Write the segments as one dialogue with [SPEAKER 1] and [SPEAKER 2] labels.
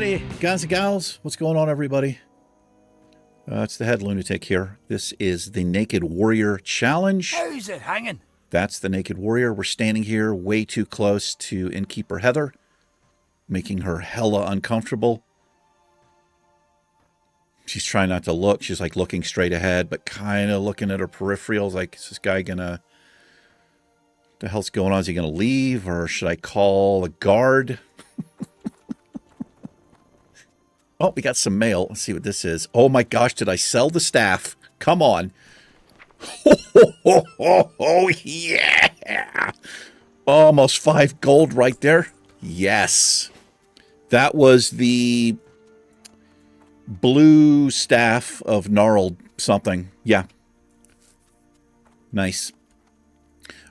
[SPEAKER 1] Alrighty, guys and gals, what's going on, everybody? It's the Head Lunatic here. This is the Naked Warrior Challenge.
[SPEAKER 2] How's it hanging?
[SPEAKER 1] That's the Naked Warrior. We're standing here way too close to Innkeeper Heather, making her hella uncomfortable. She's trying not to look. She's like looking straight ahead, but kind of looking at her peripherals. Like, is this guy gonna... What the hell's going on? Is he gonna leave, or should I call a guard? Oh, we got some mail. Let's see what this is. Oh my gosh, did I sell the staff? Come on. Oh, yeah. Almost 5 gold right there. Yes. That was the blue staff of gnarled something. Yeah. Nice.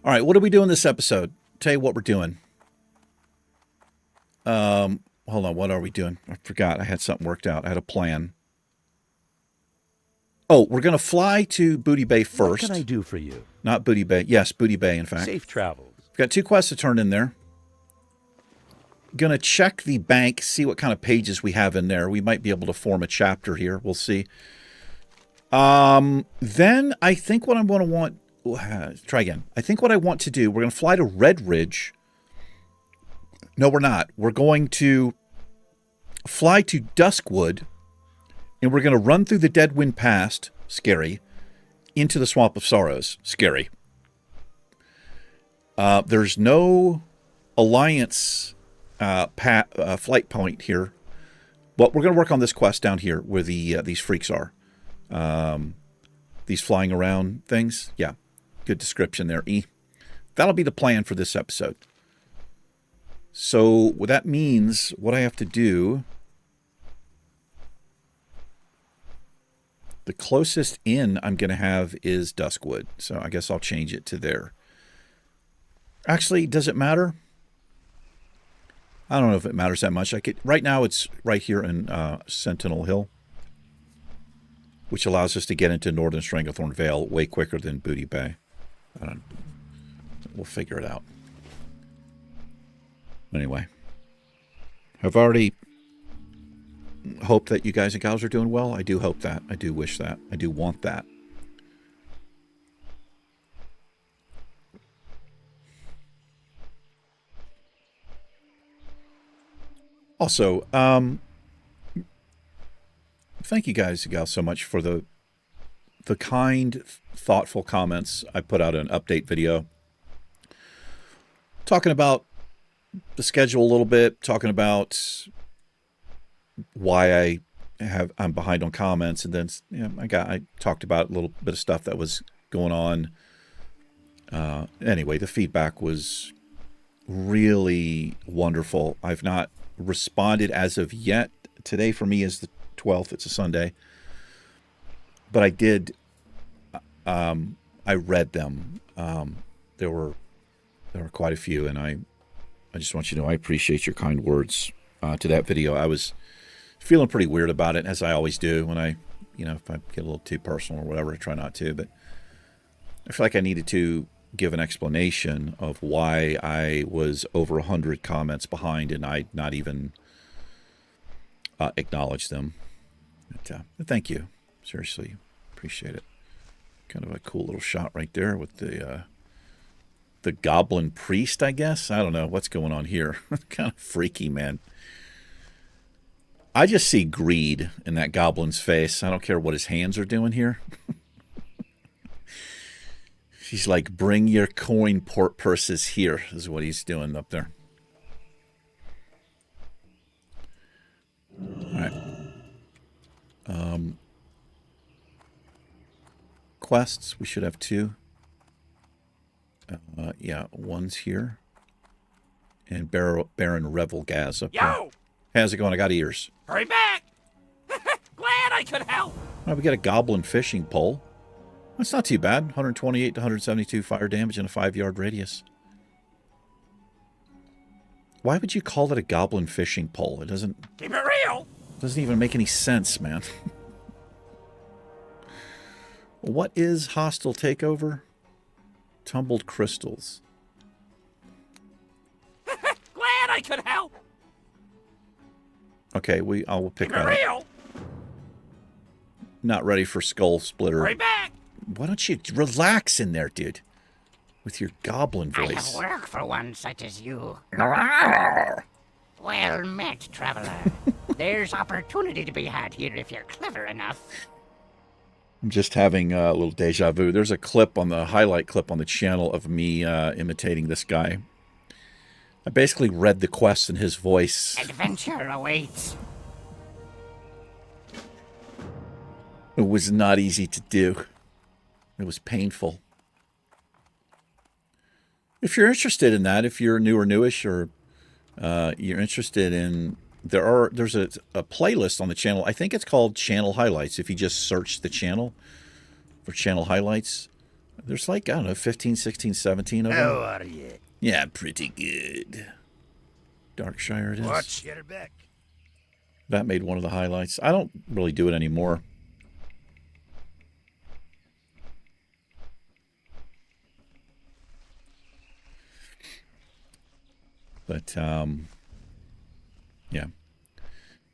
[SPEAKER 1] All right, what are we doing this episode? Tell you what we're doing. Hold on, what are we doing? I forgot. I had something worked out. I had a plan. Oh, we're going to fly to Booty Bay first.
[SPEAKER 3] What can I do for you?
[SPEAKER 1] Not Booty Bay. Yes, Booty Bay, in fact.
[SPEAKER 3] Safe travels.
[SPEAKER 1] We've got 2 quests to turn in there. Going to check the bank, see what kind of pages we have in there. We might be able to form a chapter here. We'll see. Then I think what I'm going to want... try again. I think what I want to do, we're going to fly to Red Ridge. No, we're not. We're going to fly to Duskwood, and we're going to run through the Deadwind Pass, scary, into the Swamp of Sorrows, scary. There's no Alliance flight point here, but we're going to work on this quest down here where these freaks are. These flying around things. Yeah, good description there, E. That'll be the plan for this episode. So what that means, what I have to do, the closest inn I'm going to have is Duskwood. So I guess I'll change it to there. Actually, does it matter? I don't know if it matters that much. Right now it's right here in Sentinel Hill, which allows us to get into Northern Stranglethorn Vale way quicker than Booty Bay. We'll figure it out. Anyway, I've already hoped that you guys and gals are doing well. I do hope that. I do wish that. I do want that. Also, thank you guys and gals so much for the kind, thoughtful comments. I put out an update video talking about the schedule a little bit, talking about why I'm behind on comments, and then I talked about a little bit of stuff that was going on. Anyway, the feedback was really wonderful. I've not responded as of yet. Today for me is the 12th. It's a Sunday, but I did. I read them. There were quite a few, and I just want you to know I appreciate your kind words to that video. I was feeling pretty weird about it, as I always do when if I get a little too personal or whatever, I try not to, but I feel like I needed to give an explanation of why I was over 100 comments behind and I'd not even acknowledged them. But thank you. Seriously, appreciate it. Kind of a cool little shot right there with the Goblin Priest, I guess. I don't know what's going on here. Kind of freaky, man. I just see greed in that goblin's face. I don't care what his hands are doing here. He's like, bring your coin purses here, is what he's doing up there. All right. Quests, we should have 2. Yeah, one's here. And Baron Revelgaz up there.
[SPEAKER 2] Yo!
[SPEAKER 1] How's it going? I got ears.
[SPEAKER 2] Hurry back! Glad I could help.
[SPEAKER 1] All right, we got a goblin fishing pole. That's not too bad. 128 to 172 fire damage in a 5-yard radius. Why would you call it a goblin fishing pole? It doesn't...
[SPEAKER 2] Keep it real!
[SPEAKER 1] Doesn't even make any sense, man. What is hostile takeover? Tumbled crystals.
[SPEAKER 2] Glad I could help.
[SPEAKER 1] Okay, I'll pick
[SPEAKER 2] Keep it
[SPEAKER 1] that up.
[SPEAKER 2] real.
[SPEAKER 1] Not ready for Skull Splitter.
[SPEAKER 2] Right back.
[SPEAKER 1] Why don't you relax in there, dude? With your goblin
[SPEAKER 3] I have
[SPEAKER 1] voice.
[SPEAKER 3] work for one such as you. Well met, traveler. There's opportunity to be had here if you're clever enough.
[SPEAKER 1] I'm just having a little deja vu. There's a clip on the highlight clip on the channel of me imitating this guy. I basically read the quest in his voice.
[SPEAKER 3] Adventure awaits.
[SPEAKER 1] It was not easy to do. It was painful. If you're interested in that, if you're new or newish, or you're interested in, there's a playlist on the channel. I think it's called Channel Highlights. If you just search the channel for Channel Highlights, there's like, I don't know, 15, 16, 17 of them.
[SPEAKER 2] How are you?
[SPEAKER 1] Yeah, pretty good. Darkshire it is.
[SPEAKER 2] Watch. Get her back.
[SPEAKER 1] That made one of the highlights. I don't really do it anymore. But, yeah.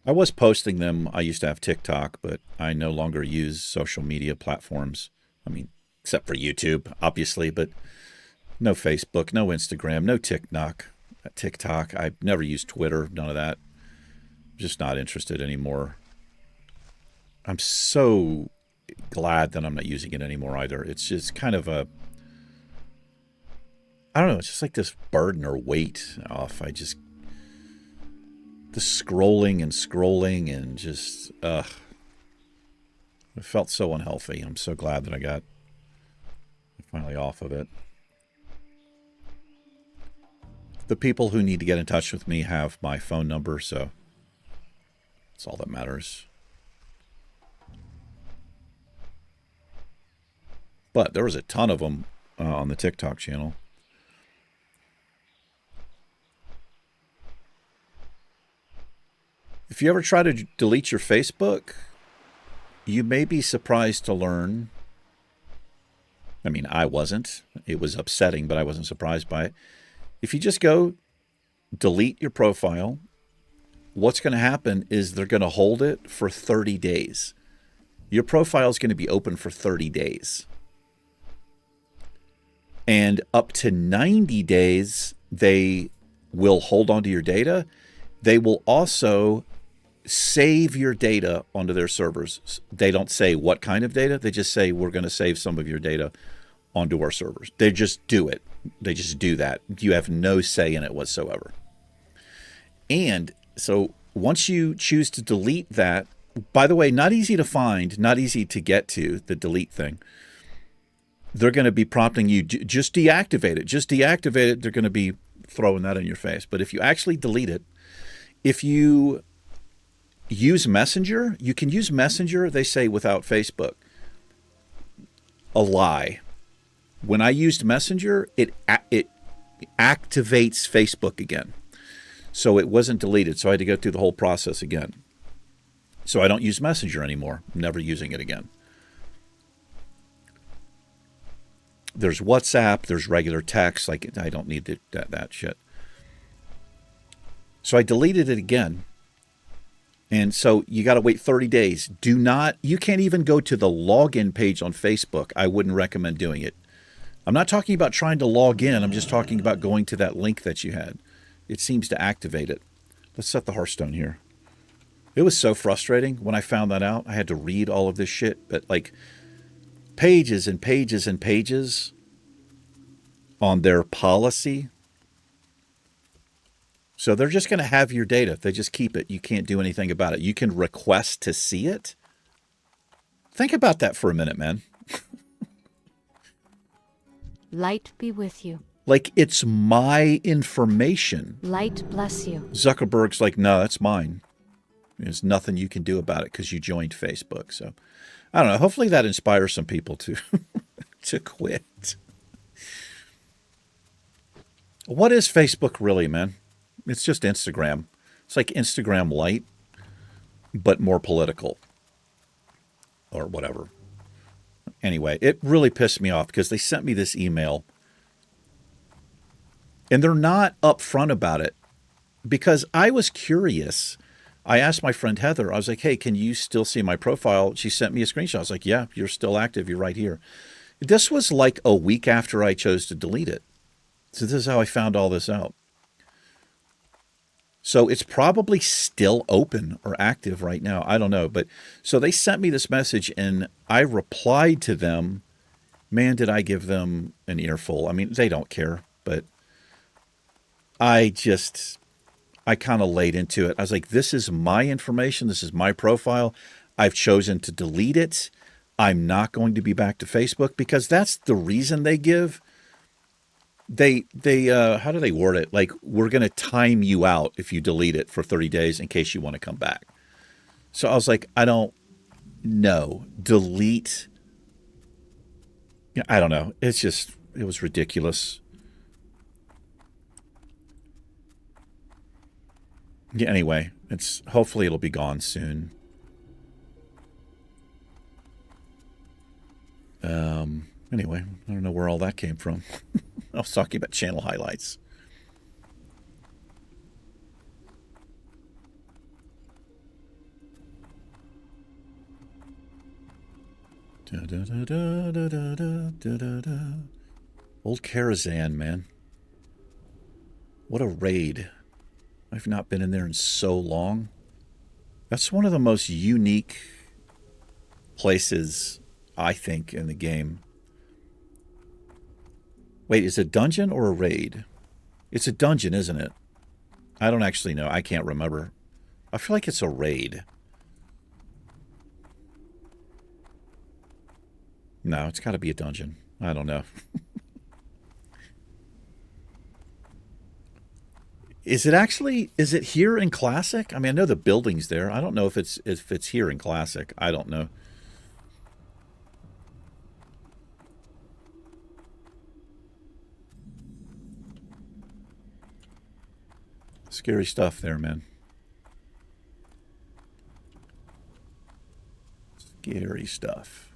[SPEAKER 1] I was posting them. I used to have TikTok, but I no longer use social media platforms. I mean, except for YouTube, obviously, but no Facebook, no Instagram, no TikTok. I've never used Twitter, none of that. Just not interested anymore. I'm so glad that I'm not using it anymore either. It's just kind of a, I don't know, it's just like this burden or weight off. The scrolling and just, it felt so unhealthy. I'm so glad that I got finally off of it. The people who need to get in touch with me have my phone number, so that's all that matters. But there was a ton of them on the TikTok channel. If you ever try to delete your Facebook, you may be surprised to learn. I mean, I wasn't. It was upsetting, but I wasn't surprised by it. If you just go delete your profile, what's going to happen is they're going to hold it for 30 days. Your profile is going to be open for 30 days. And up to 90 days, they will hold onto your data. They will also save your data onto their servers. They don't say what kind of data. They just say, we're going to save some of your data onto our servers. They just do it. They just do that. You have no say in it whatsoever. And so once you choose to delete that, by the way, not easy to find, not easy to get to, the delete thing. They're going to be prompting you, just deactivate it. Just deactivate it. They're going to be throwing that in your face. But if you actually delete it, if you use Messenger, you can use Messenger, they say, without Facebook. A lie. When I used Messenger, it activates Facebook again. So it wasn't deleted, so I had to go through the whole process again. So I don't use Messenger anymore. I'm never using it again. There's WhatsApp, there's regular text. Like, I don't need that shit. So I deleted it again. And so you got to wait 30 days. You can't even go to the login page on Facebook. I wouldn't recommend doing it. I'm not talking about trying to log in. I'm just talking about going to that link that you had. It seems to activate it. Let's set the Hearthstone here. It was so frustrating when I found that out. I had to read all of this shit, but like pages and pages and pages on their policy. So they're just going to have your data. They just keep it. You can't do anything about it. You can request to see it. Think about that for a minute, man.
[SPEAKER 4] Light be with you.
[SPEAKER 1] Like, it's my information.
[SPEAKER 4] Light bless you.
[SPEAKER 1] Zuckerberg's like, no, that's mine. There's nothing you can do about it because you joined Facebook. So, I don't know. Hopefully that inspires some people to to quit. What is Facebook really, man? It's just Instagram. It's like Instagram Lite, but more political. Or whatever. Anyway, it really pissed me off because they sent me this email. And they're not upfront about it. Because I was curious. I asked my friend Heather, I was like, hey, can you still see my profile? She sent me a screenshot. I was like, yeah, you're still active. You're right here. This was like a week after I chose to delete it. So this is how I found all this out. So it's probably still open or active right now. I don't know. But so they sent me this message and I replied to them. Man, did I give them an earful. I mean, they don't care, but I kind of laid into it. I was like, this is my information. This is my profile. I've chosen to delete it. I'm not going to be back to Facebook because that's the reason they give. They how do they word it? Like, we're going to time you out if you delete it for 30 days in case you want to come back. So I was like, I don't know. Delete. Yeah, I don't know. It was ridiculous. Yeah, anyway, hopefully it'll be gone soon. Anyway, I don't know where all that came from. I was talking about channel highlights. Old Karazhan, man. What a raid. I've not been in there in so long. That's one of the most unique places, I think, in the game. Wait, is it a dungeon or a raid? It's a dungeon, isn't it? I don't actually know. I can't remember. I feel like it's a raid. No, it's got to be a dungeon. I don't know. Is it here in Classic? I mean, I know the building's there. I don't know if it's here in Classic. I don't know. Scary stuff there, man. Scary stuff.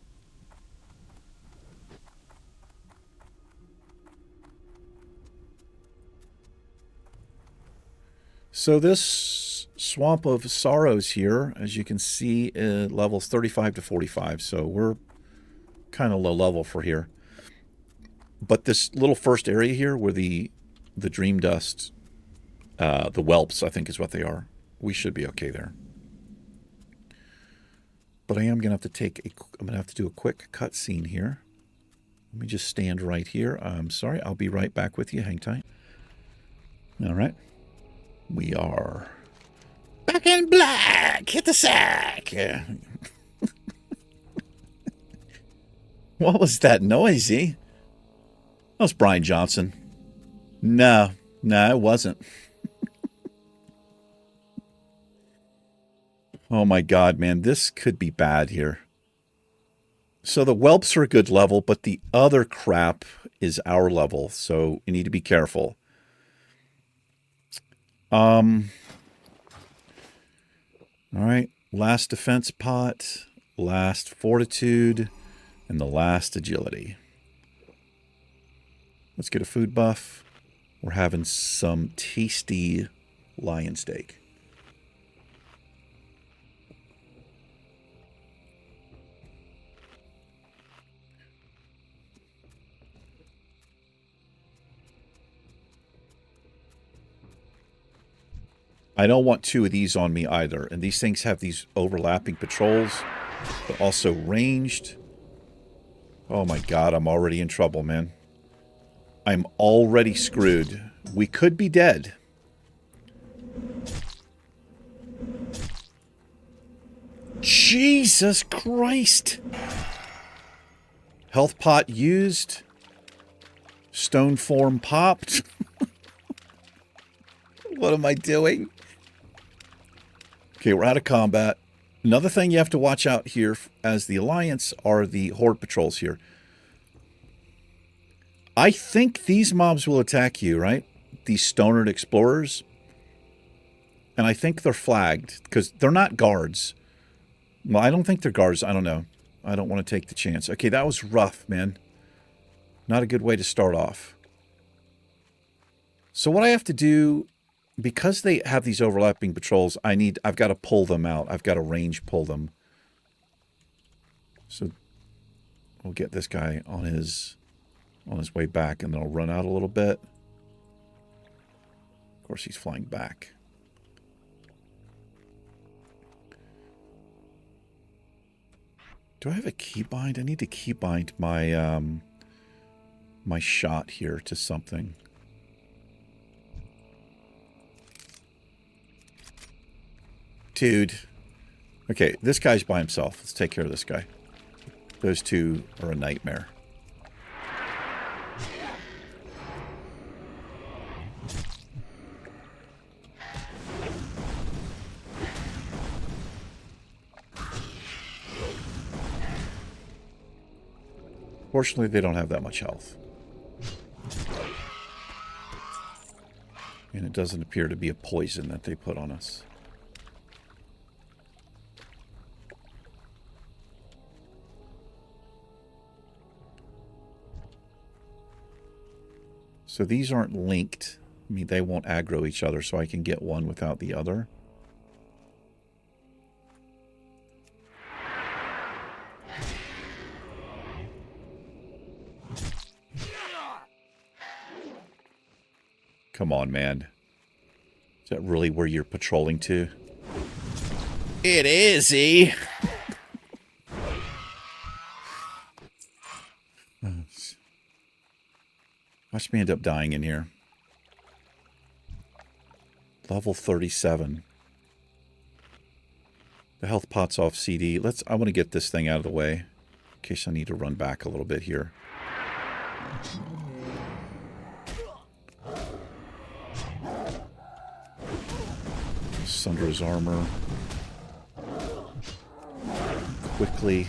[SPEAKER 1] So this Swamp of Sorrows here, as you can see, levels 35 to 45. So we're kind of low level for here. But this little first area here where the Dream Dust, the whelps, I think is what they are. We should be okay there. But I am going to have to I'm going to have to do a quick cutscene here. Let me just stand right here. I'm sorry. I'll be right back with you. Hang tight. All right. We are back in black. Hit the sack. Yeah. What was that noisy? That was Brian Johnson. No, it wasn't. Oh my God, man, this could be bad here. So the whelps are a good level, but the other crap is our level, so you need to be careful. All right, last defense pot, last fortitude, and the last agility. Let's get a food buff. We're having some tasty lion steak. I don't want two of these on me either. And these things have these overlapping patrols, but also ranged. Oh my God, I'm already in trouble, man. I'm already screwed. We could be dead. Jesus Christ. Health pot used. Stone form popped. What am I doing? Okay, we're out of combat. Another thing you have to watch out here as the Alliance are the Horde patrols here. I think these mobs will attack you, right? These stonered explorers. And I think they're flagged because they're not guards. Well, I don't think they're guards. I don't know. I don't want to take the chance. Okay, that was rough, man. Not a good way to start off. So what I have to do because they have these overlapping patrols, I've got to pull them out. I've got to range pull them. So we'll get this guy on his way back, and then I'll run out a little bit. Of course, he's flying back. Do I have a keybind? I need to keybind my my shot here to something. Dude. Okay, this guy's by himself. Let's take care of this guy. Those two are a nightmare. Fortunately, they don't have that much health. And it doesn't appear to be a poison that they put on us. So these aren't linked. I mean, they won't aggro each other, so I can get one without the other. Come on, man. Is that really where you're patrolling to? It is, E! Watch me end up dying in here. Level 37. The health pot's off CD. I want to get this thing out of the way. In case I need to run back a little bit here. Sunder his armor. Quickly.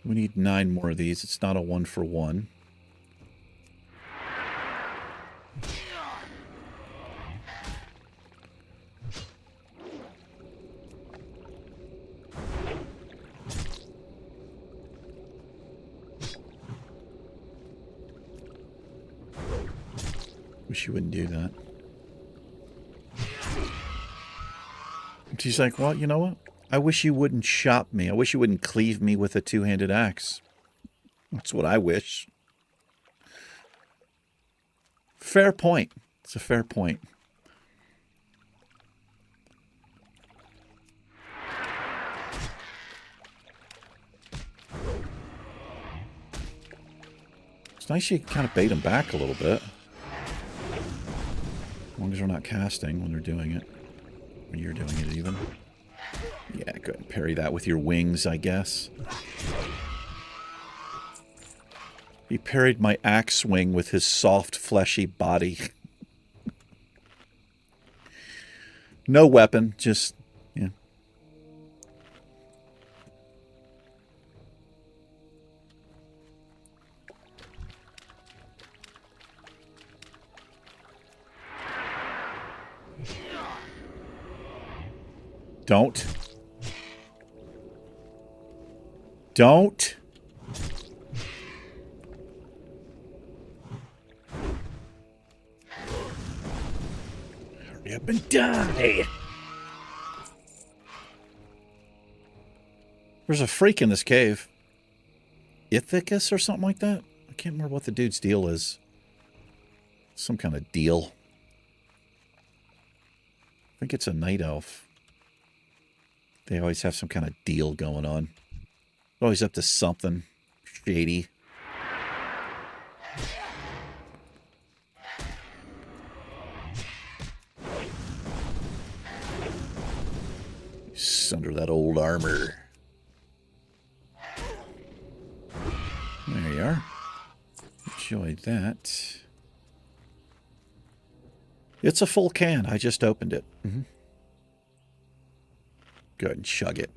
[SPEAKER 1] We need 9 more of these. It's not a 1-for-1. Wish you wouldn't do that. She's like, well, you know what? I wish you wouldn't chop me. I wish you wouldn't cleave me with a two-handed axe. That's what I wish. Fair point. It's a fair point. It's nice you can kind of bait them back a little bit. As long as they're not casting when they're doing it. When you're doing it even. Yeah, go ahead and parry that with your wings, I guess. He parried my axe swing with his soft, fleshy body. No weapon, just, yeah. Don't. Don't. Hurry up and die. There's a freak in this cave. Itharius or something like that? I can't remember what the dude's deal is. Some kind of deal. I think it's a night elf. They always have some kind of deal going on. Always up to something shady. Sunder that old armor. There you are. Enjoyed that. It's a full can. I just opened it. Mm-hmm. Go ahead and chug it.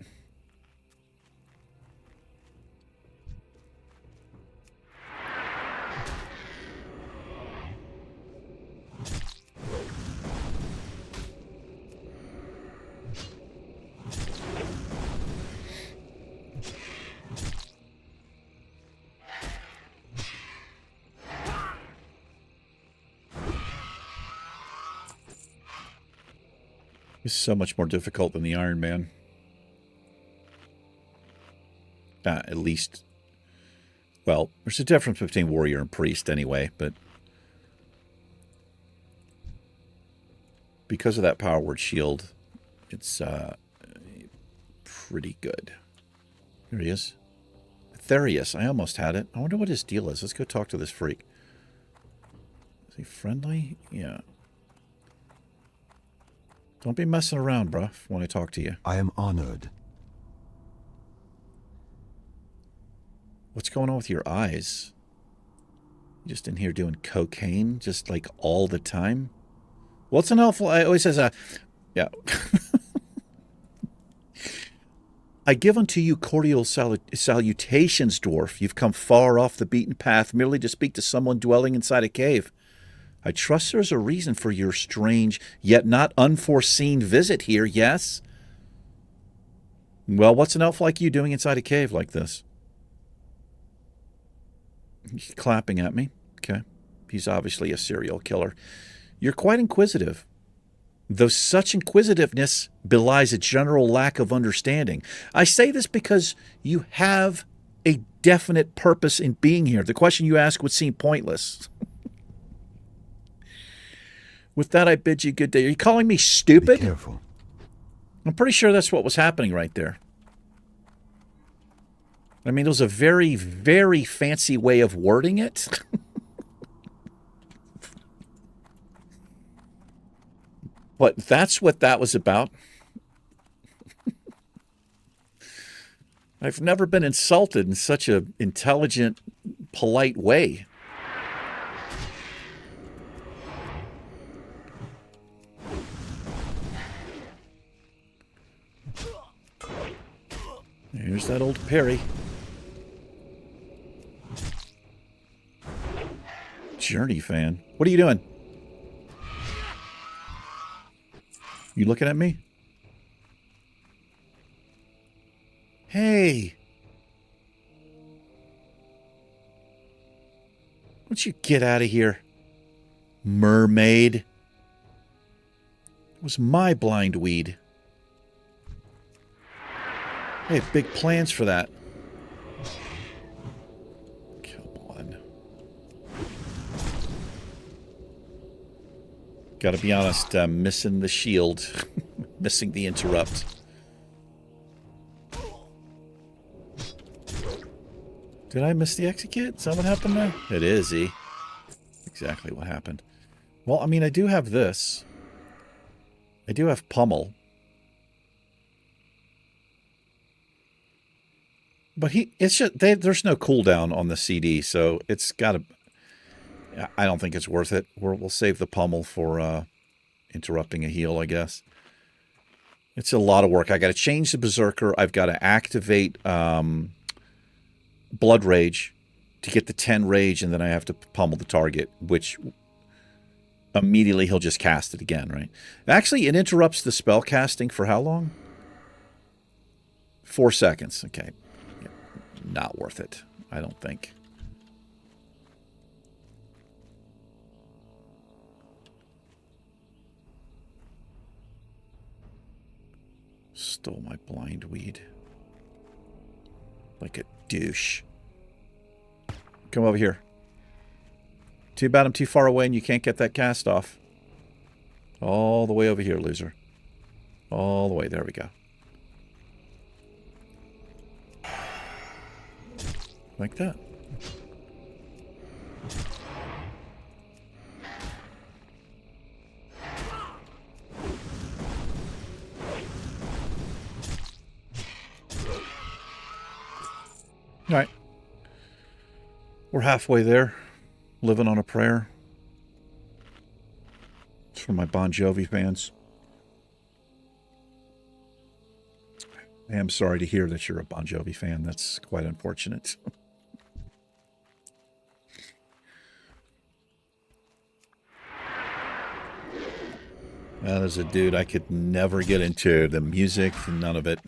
[SPEAKER 1] It's so much more difficult than the Iron Man. At least, well, there's a difference between warrior and priest anyway, but because of that power word shield, it's pretty good. Here he is. Itharius. I almost had it. I wonder what his deal is. Let's go talk to this freak. Is he friendly? Yeah. Don't be messing around, bruh, when I talk to you.
[SPEAKER 5] I am honored.
[SPEAKER 1] What's going on with your eyes? You just in here doing cocaine, just like all the time? What's an elf? I always says, yeah. I give unto you cordial salutations, dwarf. You've come far off the beaten path merely to speak to someone dwelling inside a cave. I trust there's a reason for your strange, yet not unforeseen visit here, yes? Well, what's an elf like you doing inside a cave like this? He's clapping at me. Okay. He's obviously a serial killer. You're quite inquisitive, though such inquisitiveness belies a general lack of understanding. I say this because you have a definite purpose in being here. The question you ask would seem pointless. With that, I bid you good day. Are you calling me stupid?
[SPEAKER 5] Be careful.
[SPEAKER 1] I'm pretty sure that's what was happening right there. I mean, it was a very, very fancy way of wording it. But that's what that was about. I've never been insulted in such an intelligent, polite way. Here's that old Perry. Journey fan. What are you doing? You looking at me? Hey. Why don't you get out of here, mermaid? It was my blind weed. I have big plans for that. Come on. Gotta be honest, I'm missing the shield. Missing the interrupt. Did I miss the execute? Is that what happened there? It is, E. Exactly what happened. Well, I mean, I do have this. I do have pummel. But it's just, there's no cooldown on the CD, so it's got to, I don't think it's worth it. We'll save the pummel for interrupting a heal, I guess. It's a lot of work. I got to change the Berserker. I've got to activate Blood Rage to get the 10 rage, and then I have to pummel the target, which immediately he'll just cast it again, right? Actually, it interrupts the spell casting for how long? 4 seconds. Okay. Not worth it, I don't think. Stole my blind weed. Like a douche. Come over here. Too bad I'm too far away and you can't get that cast off. All the way over here, loser. All the way. There we go. Like that. All right. We're halfway there. Living on a prayer. It's for my Bon Jovi fans. I am sorry to hear that you're a Bon Jovi fan. That's quite unfortunate. There's a dude I could never get into. The music, none of it.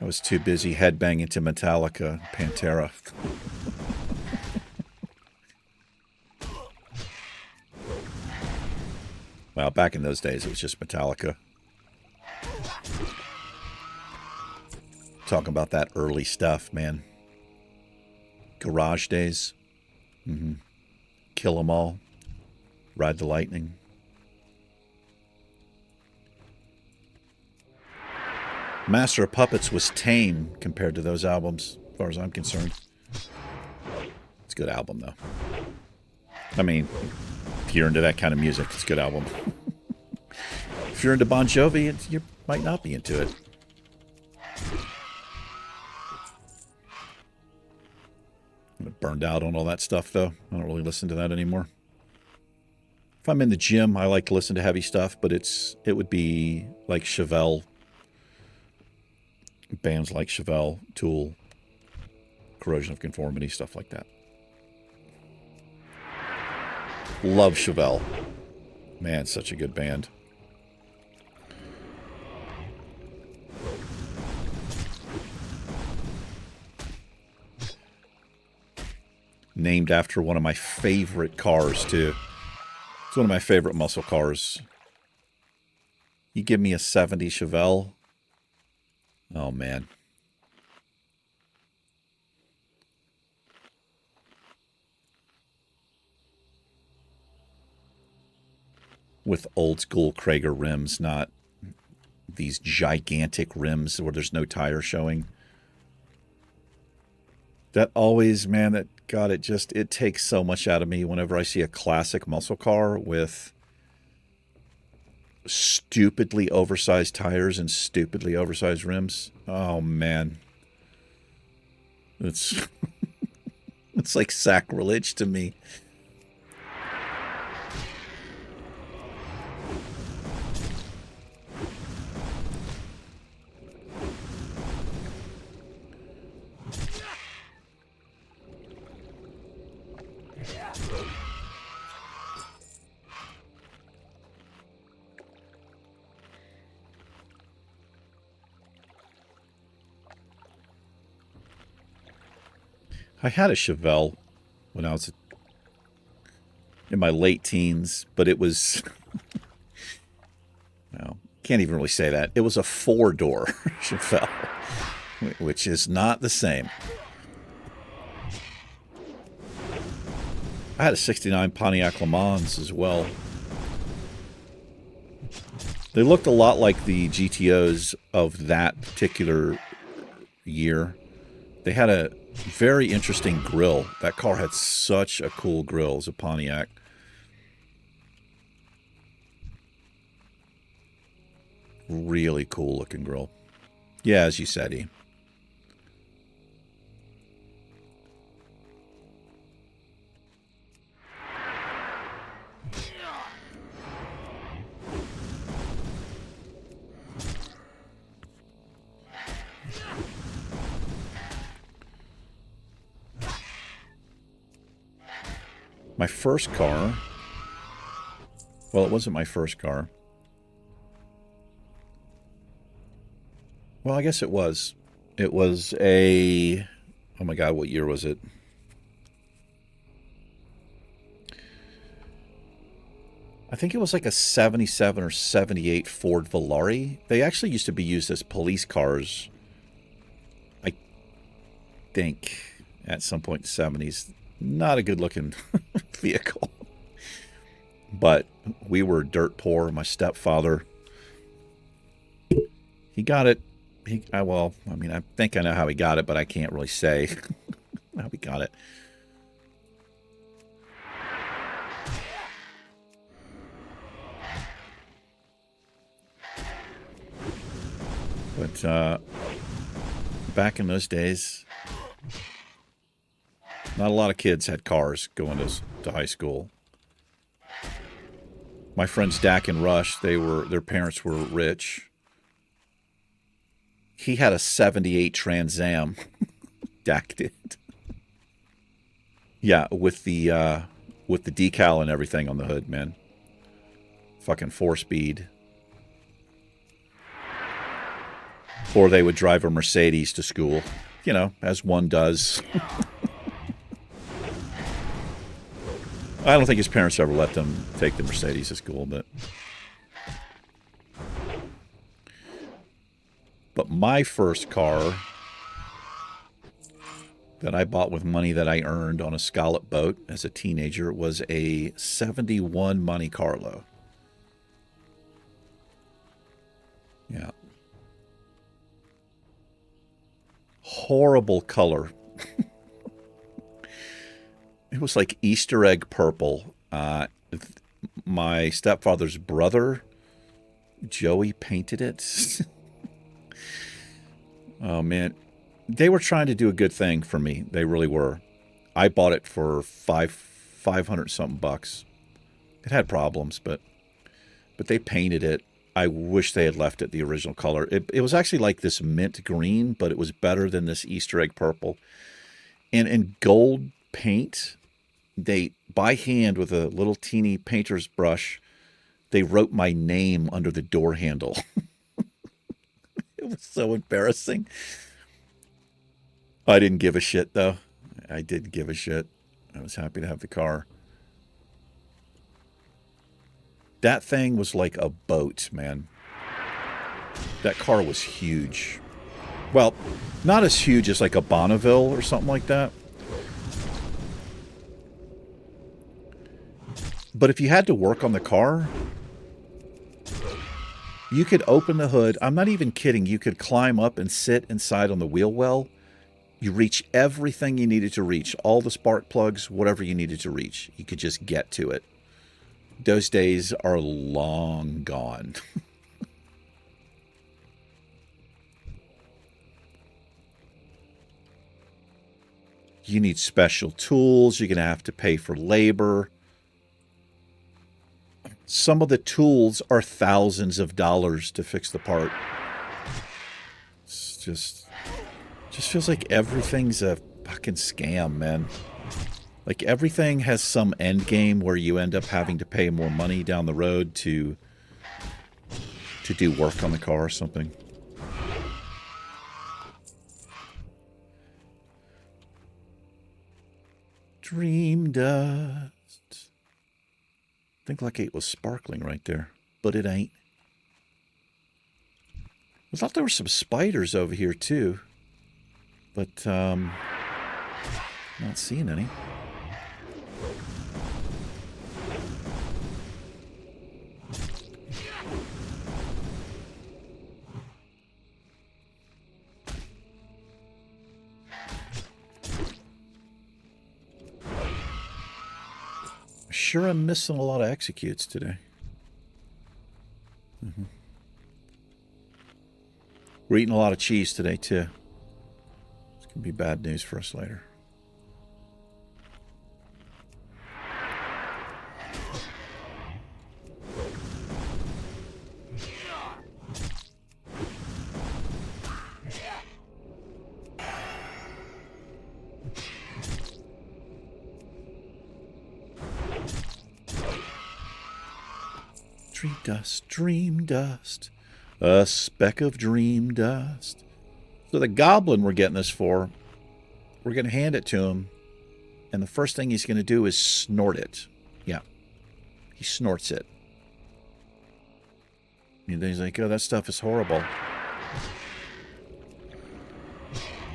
[SPEAKER 1] I was too busy headbanging to Metallica, Pantera. Well, back in those days, it was just Metallica. Talking about that early stuff, man. Garage days. Kill 'em all. Ride the Lightning. Master of Puppets was tame compared to those albums, as far as I'm concerned. It's a good album, though. I mean, if you're into that kind of music, it's a good album. If you're into Bon Jovi, you might not be into it. I'm burned out on all that stuff, though. I don't really listen to that anymore. If I'm in the gym, I like to listen to heavy stuff, but it would be like Chevelle. Bands like Chevelle, Tool, Corrosion of Conformity, stuff like that. Love Chevelle. Man, such a good band. Named after one of my favorite cars, too. It's one of my favorite muscle cars. You give me a 70 Chevelle. Oh, man. With old school Krager rims, not these gigantic rims where there's no tire showing. That always, man, it takes so much out of me whenever I see a classic muscle car with stupidly oversized tires and stupidly oversized rims. Oh, man. It's it's like sacrilege to me. I had a Chevelle when I was in my late teens, but it was, well, can't even really say that. It was a 4-door Chevelle, which is not the same. I had a 69 Pontiac Le Mans as well. They looked a lot like the GTOs of that particular year. They had a very interesting grill. That car had such a cool grill as a Pontiac. Really cool looking grill. Yeah, as you said, E. My first car, well, it wasn't my first car. Well, I guess it was. It was a, oh my God, what year was it? I think it was like a 77 or 78 Ford Volare. They actually used to be used as police cars, I think, at some point in the 70s. Not a good looking vehicle. But we were dirt poor. My stepfather, he got it. Well, I mean, I think I know how he got it, but I can't really say how he got it. But back in those days, not a lot of kids had cars going to high school. My friends Dak and Rush, their parents were rich. He had a 78 Trans Am. Dak did. Yeah, with the decal and everything on the hood, man. Fucking 4-speed. Or they would drive a Mercedes to school, you know, as one does. I don't think his parents ever let them take the Mercedes to school, but my first car that I bought with money that I earned on a scallop boat as a teenager was a 71 Monte Carlo. Yeah. Horrible color. It was like Easter egg purple. My stepfather's brother, Joey, painted it. Oh, man. They were trying to do a good thing for me. They really were. I bought it for $500-something bucks. It had problems, but they painted it. I wish they had left it the original color. It was actually like this mint green, but it was better than this Easter egg purple. And in gold paint, they, by hand with a little teeny painter's brush, they wrote my name under the door handle. It was so embarrassing. I didn't give a shit, though. I did give a shit. I was happy to have the car. That thing was like a boat, man. That car was huge. Well, not as huge as like a Bonneville or something like that. But if you had to work on the car, you could open the hood. I'm not even kidding. You could climb up and sit inside on the wheel well. You reach everything you needed to reach. All the spark plugs, whatever you needed to reach. You could just get to it. Those days are long gone. You need special tools. You're going to have to pay for labor. Some of the tools are thousands of dollars to fix the part. It's just feels like everything's a fucking scam, man. Like everything has some end game where you end up having to pay more money down the road to do work on the car or something. Dream dust. I think like it was sparkling right there, but it ain't. I thought there were some spiders over here too, but not seeing any. Sure, I'm missing a lot of executes today. We're eating a lot of cheese today, too. It's going to be bad news for us later. Dream dust, dream dust, a speck of dream dust. So the goblin we're getting this for, we're going to hand it to him, and the first thing he's going to do is snort it. Yeah, he snorts it. And then he's like, oh, that stuff is horrible.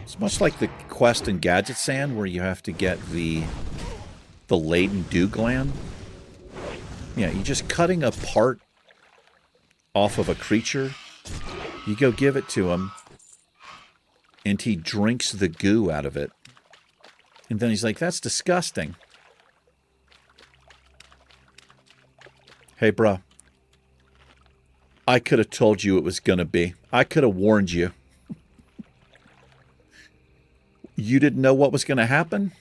[SPEAKER 1] It's much like the quest in Gadget Sand where you have to get the laden dew gland. Yeah, you're just cutting a part off of a creature. You go give it to him, and he drinks the goo out of it. And then he's like, that's disgusting. Hey, bro. I could have told you it was going to be. I could have warned you. You didn't know what was going to happen?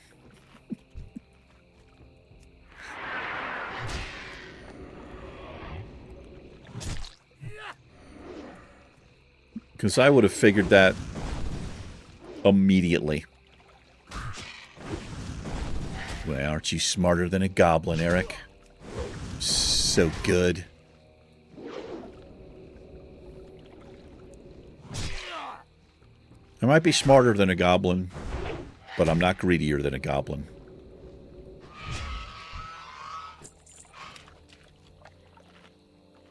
[SPEAKER 1] Because I would have figured that immediately. Well, aren't you smarter than a goblin, Eric? So good. I might be smarter than a goblin, but I'm not greedier than a goblin.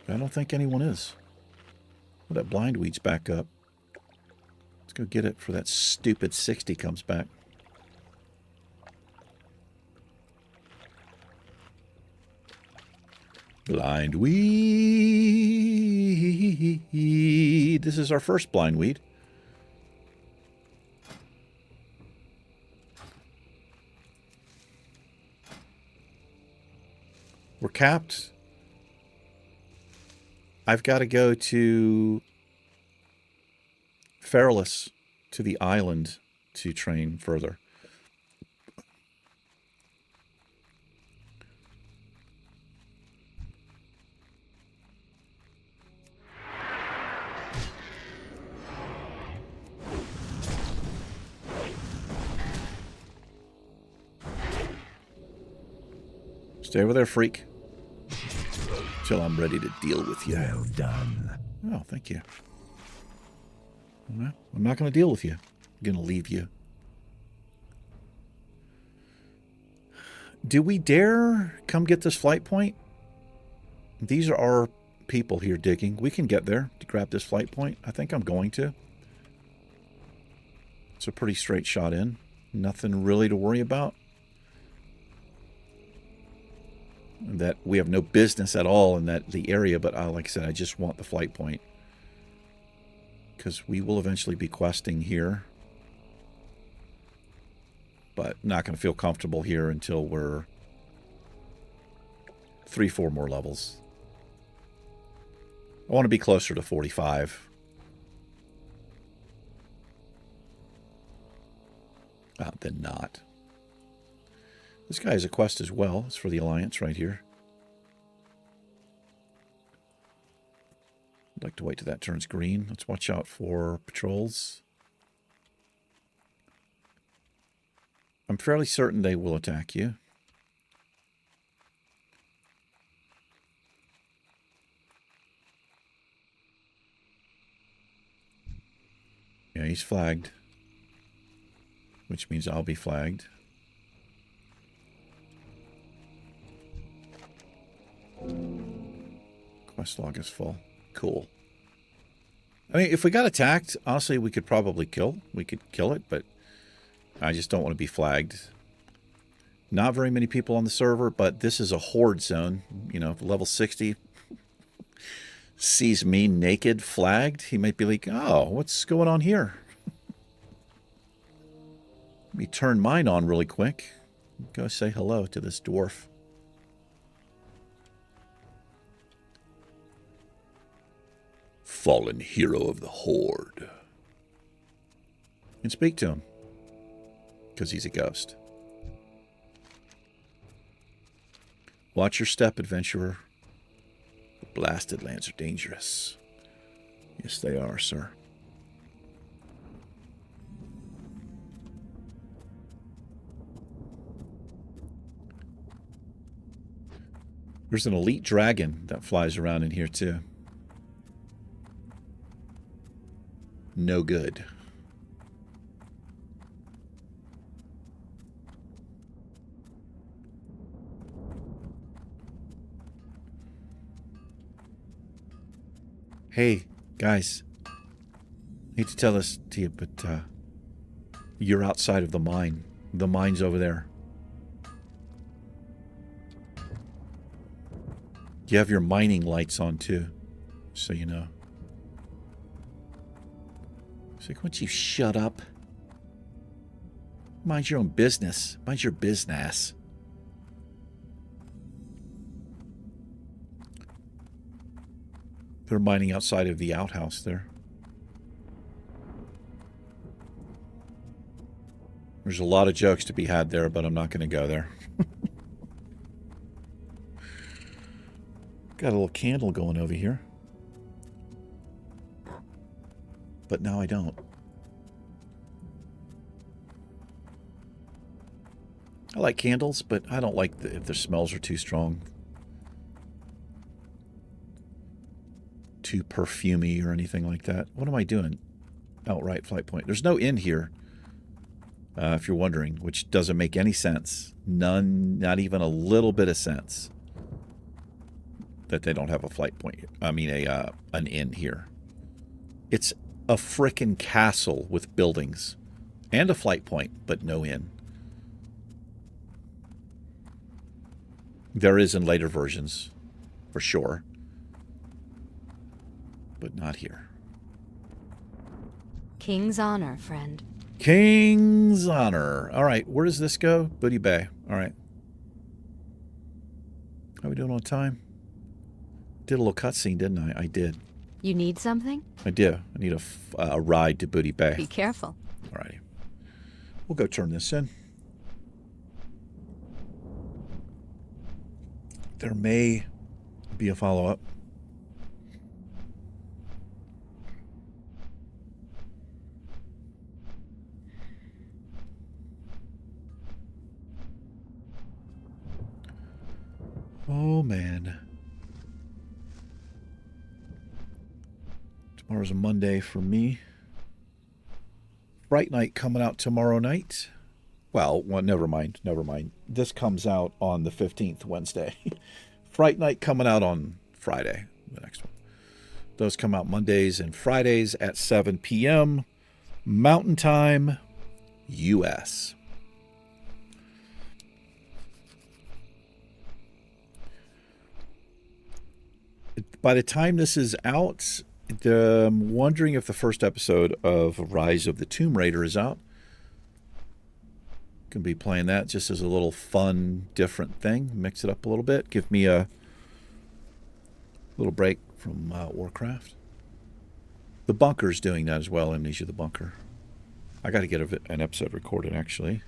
[SPEAKER 1] I don't think anyone is. Well, that blind weed's back up. Let's go get it before that stupid 60 comes back. Blind weed. This is our first blind weed. We're capped. I've got to go to Feralus, to the island, to train further. Stay over there, freak. Till I'm ready to deal with you.
[SPEAKER 5] Well done.
[SPEAKER 1] Oh, thank you. Well, I'm not going to deal with you. I'm going to leave you. Do we dare come get this flight point? These are our people here digging. We can get there to grab this flight point. I think I'm going to. It's a pretty straight shot in. Nothing really to worry about. That we have no business at all in the area, but like I said, I just want the flight point. Because we will eventually be questing here. But not going to feel comfortable here until we're 3-4 more levels. I want to be closer to 45. Than not. This guy has a quest as well. It's for the Alliance right here. I'd like to wait till that turns green. Let's watch out for patrols. I'm fairly certain they will attack you. Yeah, he's flagged. Which means I'll be flagged. Quest log is full. Cool. I mean, if we got attacked, honestly, we could probably kill. We could kill it, but I just don't want to be flagged. Not very many people on the server, but this is a horde zone. You know, if level 60 sees me naked, flagged, he might be like, oh, what's going on here? Let me turn mine on really quick. Go say hello to this dwarf. Fallen hero of the horde. And speak to him. Because he's a ghost. Watch your step, adventurer. The blasted lands are dangerous. Yes, they are, sir. There's an elite dragon that flies around in here, too. No good. Hey, guys. I hate to tell this to you, but you're outside of the mine. The mine's over there. You have your mining lights on, too, so you know. It's like, why don't you shut up? Mind your own business. Mind your business. They're mining outside of the outhouse there. There's a lot of jokes to be had there, but I'm not going to go there. Got a little candle going over here. But now I don't. I like candles, but I don't like if their smells are too strong. Too perfumey or anything like that. What am I doing? Outright flight point. There's no in here, if you're wondering, which doesn't make any sense. None, not even a little bit of sense that they don't have a flight point. I mean, an inn here. It's a frickin' castle with buildings and a flight point, but no inn. There is in later versions, for sure, but not here.
[SPEAKER 4] King's honor, friend.
[SPEAKER 1] King's honor. All right, where does this go? Booty Bay. All right. How are we doing on time? Did a little cutscene, didn't I? I did.
[SPEAKER 4] You need something?
[SPEAKER 1] I do. I need a ride to Booty Bay.
[SPEAKER 4] Be careful.
[SPEAKER 1] All righty. We'll go turn this in. There may be a follow-up. Oh, man. Tomorrow's a Monday for me. Fright Night coming out tomorrow night. Well, never mind. Never mind. This comes out on the 15th, Wednesday. Fright Night coming out on Friday, the next one. Those come out Mondays and Fridays at 7 p.m. Mountain Time, U.S. By the time this is out, I'm wondering if the first episode of Rise of the Tomb Raider is out. Gonna be playing that just as a little fun, different thing. Mix it up a little bit. Give me a little break from Warcraft. The Bunker's doing that as well, Amnesia the Bunker. I got to get an episode recorded, actually.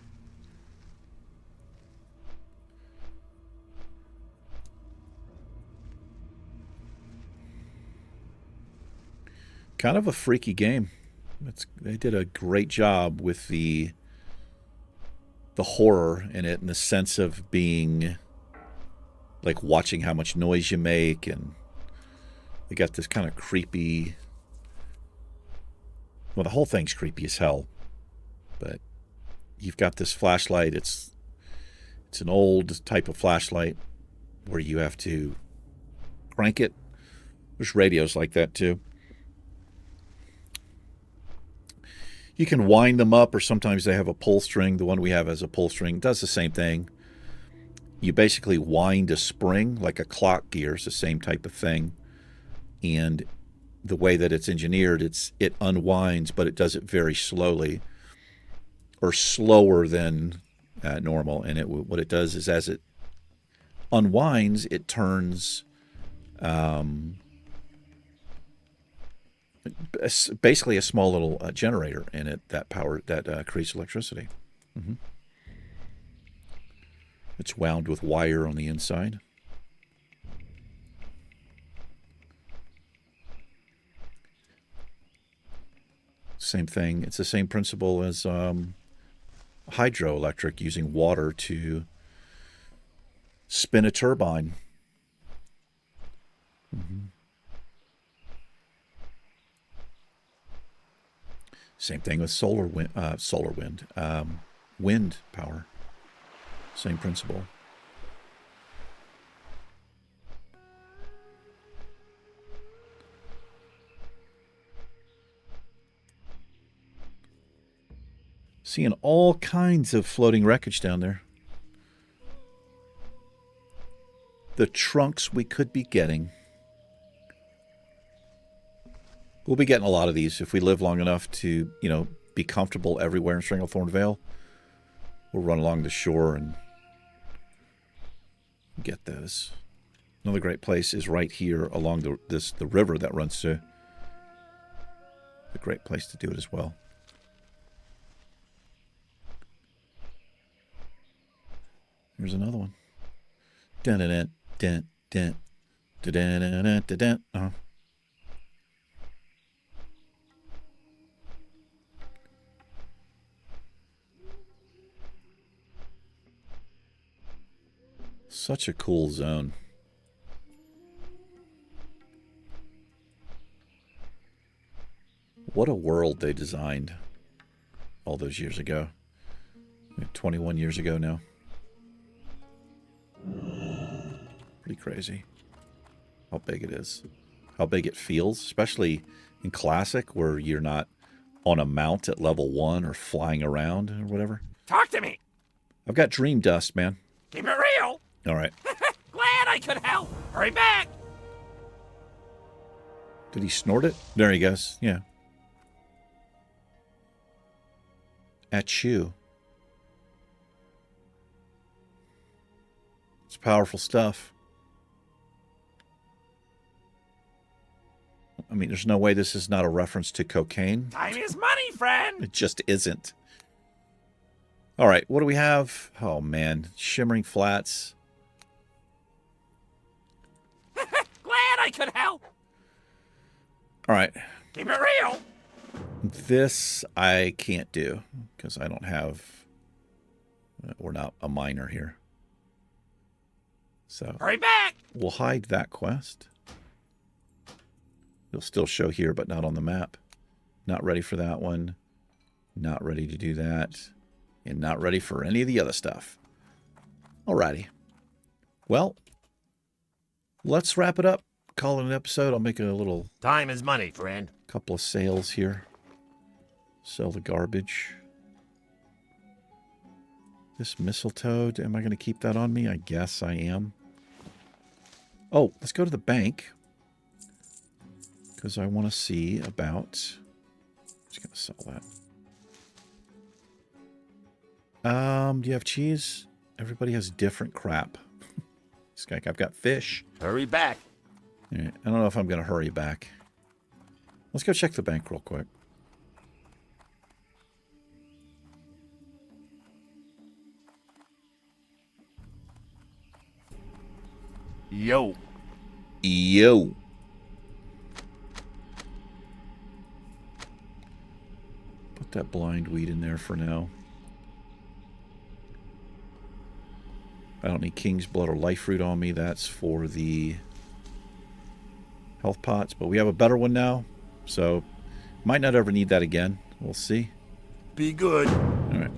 [SPEAKER 1] Kind of a freaky game. They did a great job with the horror in it, in the sense of being like watching how much noise you make, and they got this kind of creepy. Well, the whole thing's creepy as hell, but you've got this flashlight. It's an old type of flashlight where you have to crank it. There's radios like that too. You can wind them up, or sometimes they have a pull string. The one we have has a pull string. It does the same thing. You basically wind a spring like a clock gear. It's the same type of thing. And the way that it's engineered, it unwinds, but it does it very slowly, or slower than normal. And what it does is, as it unwinds, it turns basically a small little generator in it that creates electricity. Mm-hmm. It's wound with wire on the inside. Same thing. It's the same principle as hydroelectric, using water to spin a turbine. Mm-hmm. Same thing with wind power. Same principle. Seeing all kinds of floating wreckage down there. The trunks we could be getting. We'll be getting a lot of these if we live long enough to, be comfortable everywhere in Stranglethorn Vale. We'll run along the shore and get those. Another great place is right here along the river that runs through. A great place to do it as well. Here's another one. Dun dun dun dun dun dun dun dun dun. Such a cool zone. What a world they designed all those years ago. 21 years ago now. Pretty crazy how big it is. How big it feels, especially in Classic where you're not on a mount at level 1 or flying around or whatever.
[SPEAKER 2] Talk to me.
[SPEAKER 1] I've got dream dust, man.
[SPEAKER 2] Keep it real.
[SPEAKER 1] All right.
[SPEAKER 2] Glad I could help. Hurry back.
[SPEAKER 1] Did he snort it? There he goes. Yeah. At you. It's powerful stuff. I mean, there's no way this is not a reference to cocaine.
[SPEAKER 2] Time is money, friend.
[SPEAKER 1] It just isn't. All right, what do we have? Oh, man. Shimmering flats.
[SPEAKER 2] Glad I could help.
[SPEAKER 1] All right.
[SPEAKER 2] Keep it real.
[SPEAKER 1] This I can't do because I don't have... we're not a miner here. So
[SPEAKER 2] Hurry back.
[SPEAKER 1] we'll hide that quest. It'll still show here, but not on the map. Not ready for that one. Not ready to do that. And not ready for any of the other stuff. Alrighty. Well, let's wrap it up. Call it an episode. I'll make a little...
[SPEAKER 2] Time is money, friend.
[SPEAKER 1] couple of sales here. Sell the garbage. This mistletoe, am I going to keep that on me? I guess I am. Oh, let's go to the bank. Because I want to see about... Just going to sell that. Do you have cheese? Everybody has different crap. Skank, I've got fish.
[SPEAKER 2] Hurry back.
[SPEAKER 1] Yeah, I don't know if I'm going to hurry back. Let's go check the bank real quick.
[SPEAKER 2] Yo.
[SPEAKER 1] Yo. Put that blind weed in there for now. I don't need King's Blood or Life Fruit on me. That's for the health pots. But we have a better one now. So, might not ever need that again. We'll see.
[SPEAKER 2] Be good.
[SPEAKER 1] All right.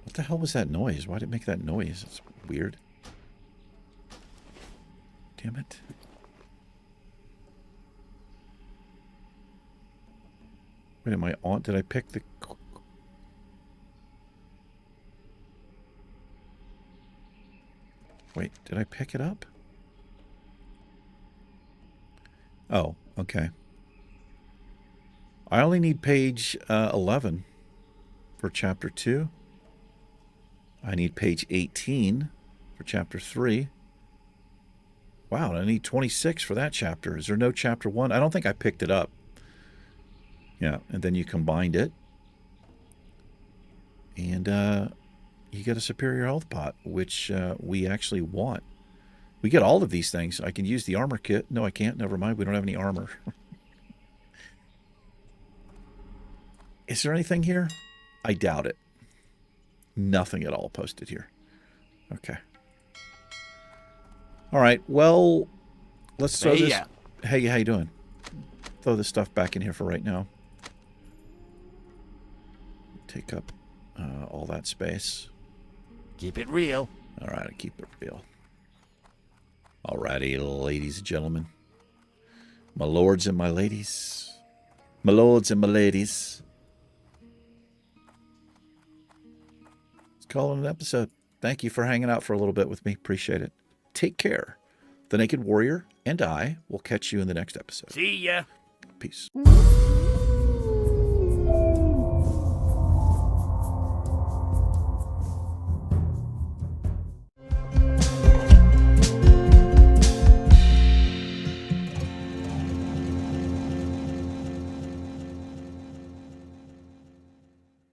[SPEAKER 1] What the hell was that noise? Why did it make that noise? It's weird. Damn it. Wait, am I on? Did I pick the... Wait, did I pick it up? Oh, okay. I only need page 11 for chapter 2. I need page 18 for chapter 3. Wow, I need 26 for that chapter. Is there no chapter 1? I don't think I picked it up. Yeah, and then you combined it. And you get a superior health pot, which we actually want. We get all of these things. I can use the armor kit. No, I can't. Never mind. We don't have any armor. Is there anything here? I doubt it. Nothing at all posted here. Okay. All right. Well, let's throw this. Hey, how you doing? Throw this stuff back in here for right now. Take up all that space.
[SPEAKER 2] Keep it real.
[SPEAKER 1] All right, I keep it real. All righty, ladies and gentlemen. My lords and my ladies. My lords and my ladies. Let's call it an episode. Thank you for hanging out for a little bit with me. Appreciate it. Take care. The Naked Warrior and I will catch you in the next episode.
[SPEAKER 2] See ya.
[SPEAKER 1] Peace.